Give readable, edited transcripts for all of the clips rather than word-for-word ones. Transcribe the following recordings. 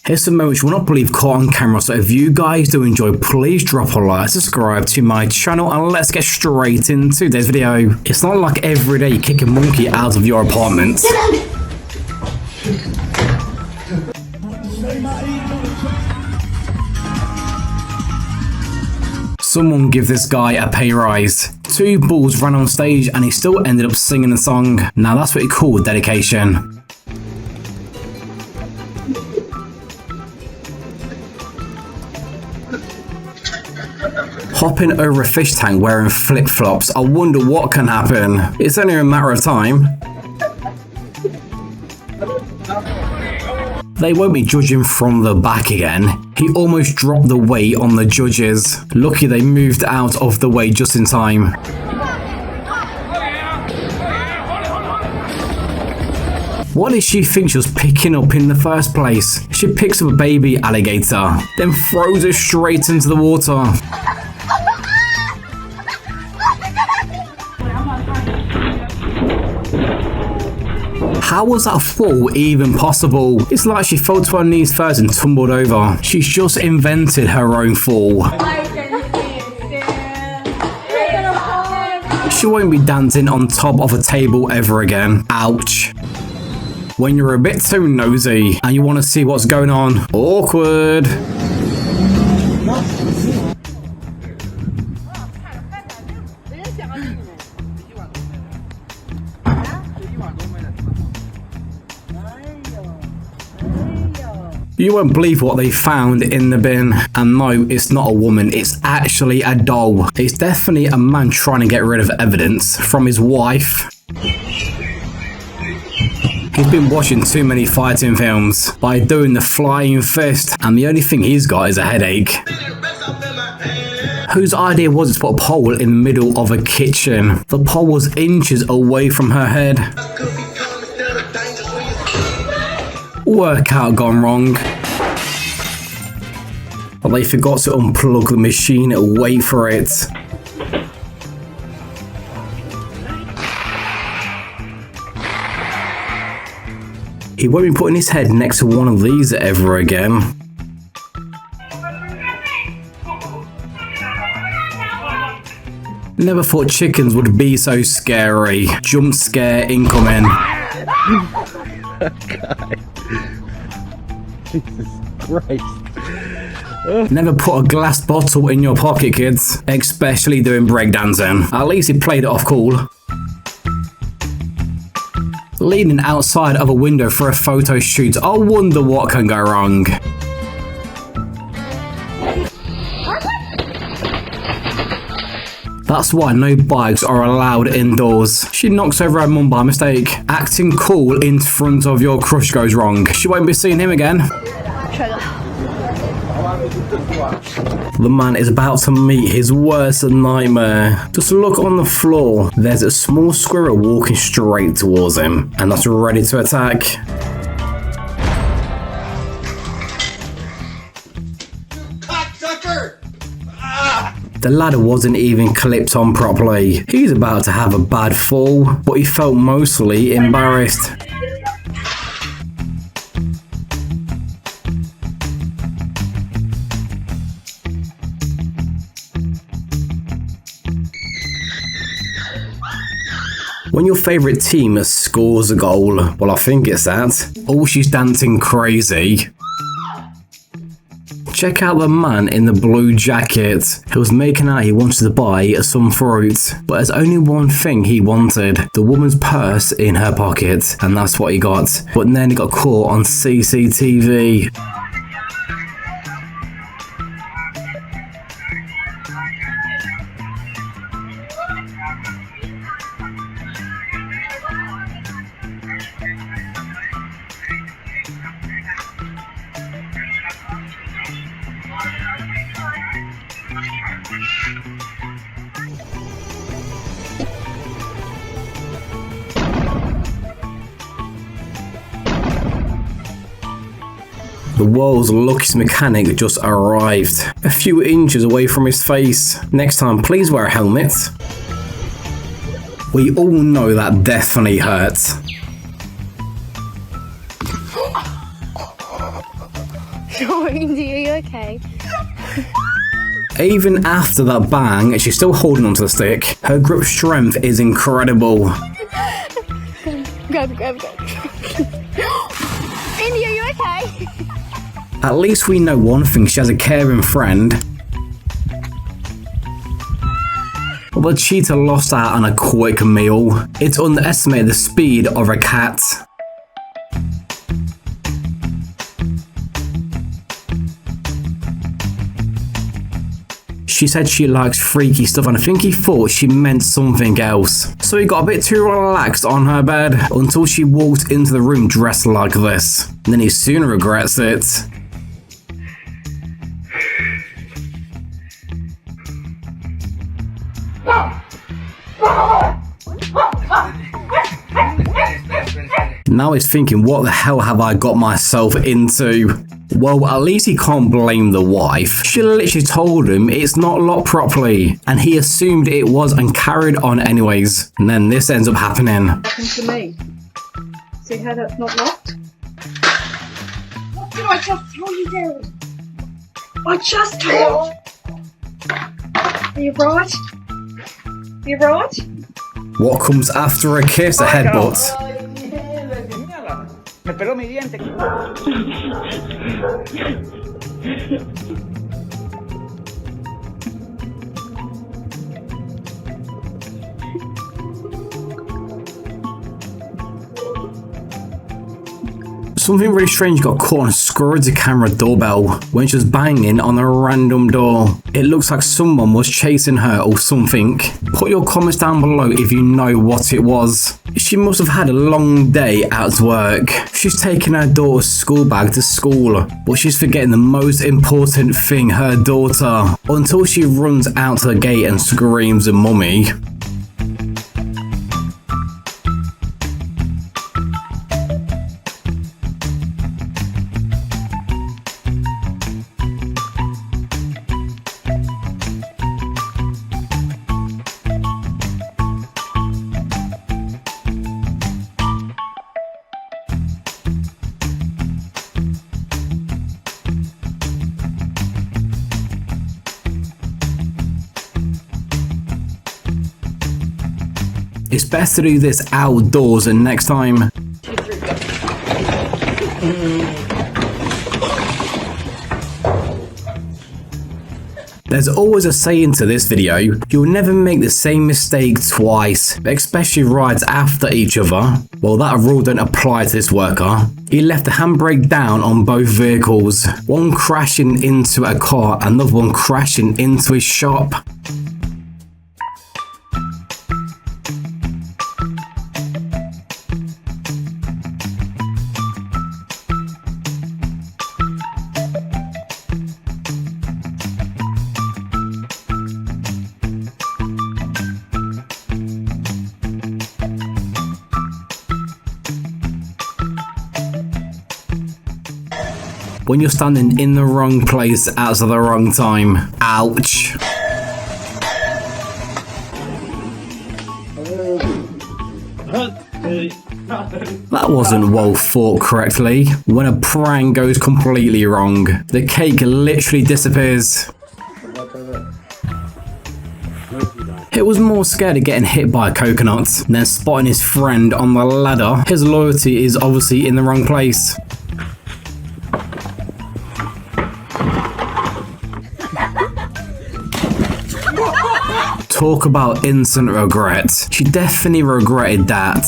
Here's some moments you will not believe caught on camera, so if you guys do enjoy, please drop a like, subscribe to my channel, and let's get straight into today's video. It's not like every day you kick a monkey out of your apartment. Someone give this guy a pay rise. 2 bulls ran on stage and he still ended up singing a song. Now that's what you call dedication. Hopping over a fish tank wearing flip-flops. I wonder what can happen. It's only a matter of time. They won't be judging from the back again. He almost dropped the weight on the judges. Lucky they moved out of the way just in time. What did she think she was picking up in the first place? She picks up a baby alligator, then throws it straight into the water. How was that fall even possible? It's like she fell to her knees first and tumbled over. She's just invented her own fall. She won't be dancing on top of a table ever again. Ouch. When you're a bit too nosy and you want to see what's going on. Awkward. You won't believe what they found in the bin. And no, it's not a woman, it's actually a doll. It's definitely a man trying to get rid of evidence from his wife. He's been watching too many fighting films by doing the flying fist, and the only thing he's got is a headache. Whose idea was it to put a pole in the middle of a kitchen? The pole was inches away from her head. Workout gone wrong. But they forgot to unplug the machine and wait for it. He won't be putting his head next to one of these ever again. Never thought chickens would be so scary. Jump scare incoming. God. Jesus Christ. Never put a glass bottle in your pocket, kids. Especially doing breakdancing. At least he played it off cool. Leaning outside of a window for a photo shoot. I wonder what can go wrong. That's why no bikes are allowed indoors. She knocks over her mum by mistake. Acting cool in front of your crush goes wrong. She won't be seeing him again. The man is about to meet his worst nightmare. Just look on the floor. There's a small squirrel walking straight towards him, and that's ready to attack. The ladder wasn't even clipped on properly. He's about to have a bad fall, but he felt mostly embarrassed. When your favourite team scores a goal, well, I think it's that. Oh, she's dancing crazy. Check out the man in the blue jacket. He was making out he wanted to buy some fruit, but there's only one thing he wanted: the woman's purse in her pocket, and that's what he got. But then he got caught on CCTV. The world's luckiest mechanic just arrived, a few inches away from his face. Next time, please wear a helmet. We all know that definitely hurts. Oh, Indy, are you okay? Even after that bang, she's still holding onto the stick. Her grip strength is incredible. Grab it. Indy, are you okay? At least we know one thing, she has a caring friend. But the cheetah lost out on a quick meal. It underestimated the speed of a cat. She said she likes freaky stuff, and I think he thought she meant something else. So he got a bit too relaxed on her bed until she walked into the room dressed like this. And then he soon regrets it. Now he's thinking, what the hell have I got myself into? Well, at least he can't blame the wife. She literally told him it's not locked properly, and he assumed it was and carried on anyways. And then this ends up happening. What happened to me? See how that's not locked? What did I just tell you, Daryl? I just told. Are you right? Are you right? What comes after a kiss? A headbutt. Me peló mi diente. Something really strange got caught on a security camera doorbell when she was banging on a random door. It looks like someone was chasing her or something. Put your comments down below if you know what it was. She must have had a long day at work. She's taking her daughter's school bag to school, but she's forgetting the most important thing, her daughter, until she runs out to the gate and screams at mummy. It's best to do this outdoors and next time. There's always a saying to this video, you'll never make the same mistake twice, especially rides after each other. Well, that rule don't apply to this worker. He left the handbrake down on both vehicles, one crashing into a car, another one crashing into his shop. When you're standing in the wrong place at the wrong time. Ouch. That wasn't well thought correctly. When a prank goes completely wrong, the cake literally disappears. He was more scared of getting hit by a coconut than spotting his friend on the ladder. His loyalty is obviously in the wrong place. Talk about instant regret. She definitely regretted that.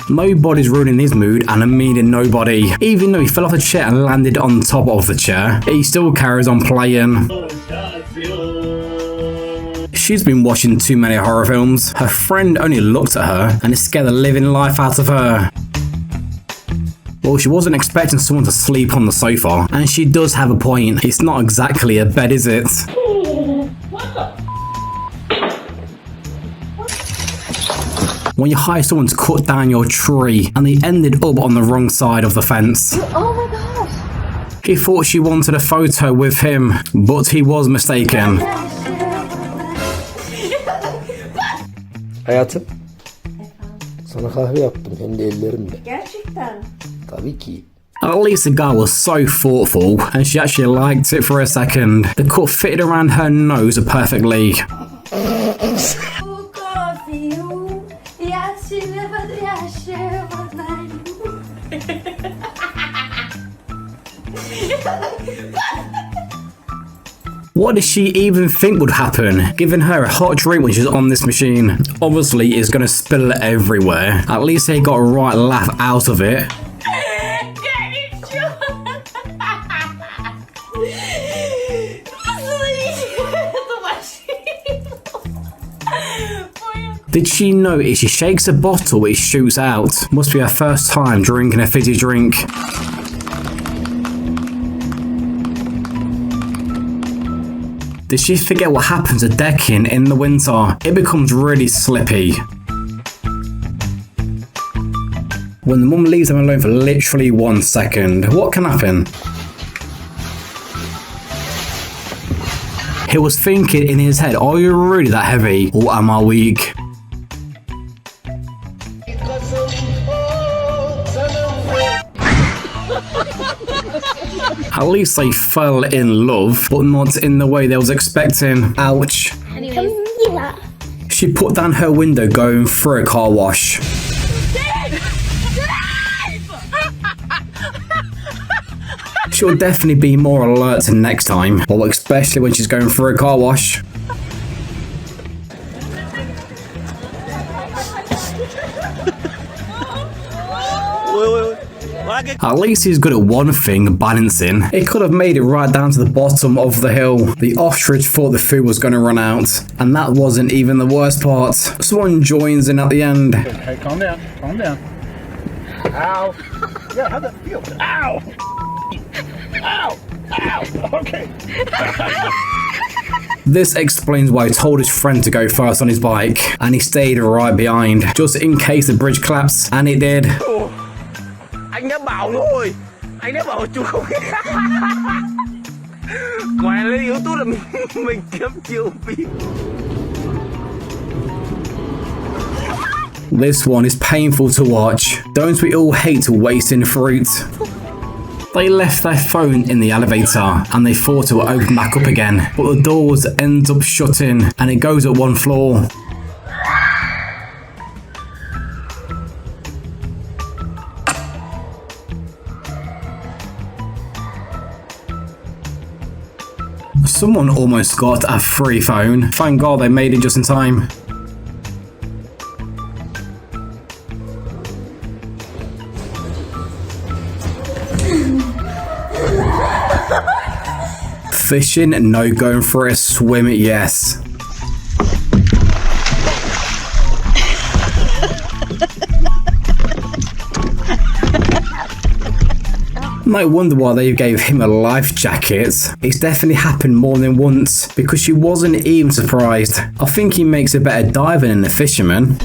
Nobody's ruining his mood, and I mean nobody. Even though he fell off a chair and landed on top of the chair, he still carries on playing. She's been watching too many horror films. Her friend only looked at her and it scared the living life out of her. Well, she wasn't expecting someone to sleep on the sofa, and she does have a point. It's not exactly a bed, is it? When you hire someone to cut down your tree, and they ended up on the wrong side of the fence. Oh my gosh! He thought she wanted a photo with him, but he was mistaken. Hayatım, sana kahve yaptım hem de ellerimle. Gerçekten. Tabii ki. At least the girl was so thoughtful, and she actually liked it for a second. The cut fitted around her nose perfectly. What did she even think would happen? Giving her a hot drink when she's on this machine. Obviously, it's gonna spill everywhere. At least they got a right laugh out of it. Did she know if she shakes a bottle, it shoots out? Must be her first time drinking a fizzy drink. Did she forget what happens to decking in the winter? It becomes really slippy. When the mum leaves them alone for literally 1 second, what can happen? He was thinking in his head, are you really that heavy or am I weak? At least they fell in love, but not in the way they was expecting. Ouch. She put down her window going through a car wash. She'll definitely be more alert next time, well, especially when she's going through a car wash. At least he's good at one thing, balancing. It could have made it right down to the bottom of the hill. The ostrich thought the food was going to run out, and that wasn't even the worst part. Someone joins in at the end. Hey, calm down, calm down. Ow. Yeah, how'd that feel? Ow! Ow! Ow! Okay. This explains why he told his friend to go first on his bike, and he stayed right behind, just in case the bridge collapsed, and it did. Anh đã bảo rồi. Anh đã bảo chú không. Ngoài lên yếu tố là mình kiếm chiều phí. This one is painful to watch. Don't we all hate wasting fruit? They left their phone in the elevator and they thought it would open back up again, but the doors end up shutting and it goes at one floor. Someone almost got a free phone. Thank God they made it just in time. Fishing, no. Going for a swim, yes. No wonder why they gave him a life jacket. It's definitely happened more than once because she wasn't even surprised. I think he makes a better diver than a fisherman.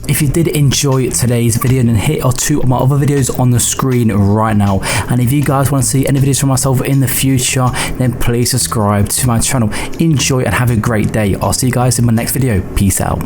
If you did enjoy today's video, then hit or two of my other videos on the screen right now. And if you guys want to see any videos from myself in the future, then please subscribe to my channel. Enjoy and have a great day. I'll see you guys in my next video. Peace out.